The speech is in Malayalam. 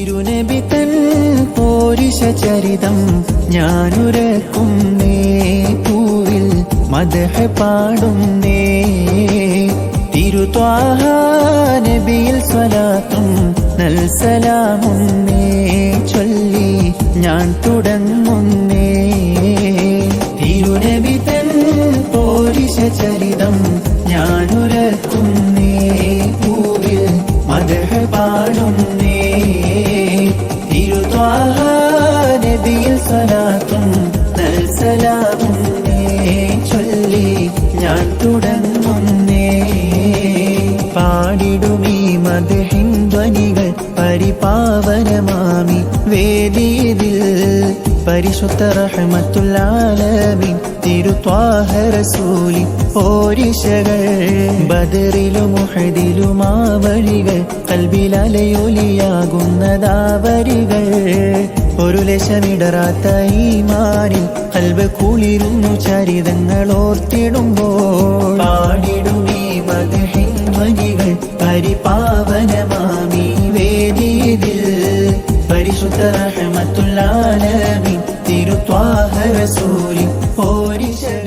തിരുനബി തൻ പോരിശ ചരിതം ഞാനുരക്കുന്നേ, പൂവിൽ മദ്ഹ് പാടുന്നേ. തിരുത്വാഹ നബിയിൽ സ്വലാത്തും നൽസലാമുന്നേ ചൊല്ലി ഞാൻ തുടങ്ങുന്നേ. തിരുനബി തൻ പോരിശ ചരിതം ഞാനുരക്കുന്നേ, പൂവിൽ മദ്ഹ് പാടുന്നേ. തിരുത്വാഹ നബിയിൽ സ്വലാത്തും നൽസലാമുന്നേ ചൊല്ലി ഞാൻ തുടങ്ങുന്നേ. പാടിടുമീ മദ്ഹിൻ ധ്വനികൾ പരിപാവനമാമി വേദിയിൽ, പരിശുദ്ധ റഹ്മത്തുൽ ആലമീൻ തിരുത്വാഹ റസൂലി പോരിശകൾ. ബദറിലും ഉഹദിലും ആ വഴികൾ, കൽബിലലയൊലിയാകുന്നതാ വരികൾ. ഒരു ലശമിടറാത്ത ഈമാനിൽ ഖൽബ് കുളിരുന്നു ചരിതങ്ങൾ ഓർത്തിടുമ്പോൾ. പാടിടുമീ മദ്ഹിൻ ധ്വനികൾ പരിപാവനമാമി വേദിയിൽ, പരിശുദ്ധ റഹ്മത്തുൽ ആലമീൻ തിരുത്വാഹ റസൂലി പോരിശകൾ.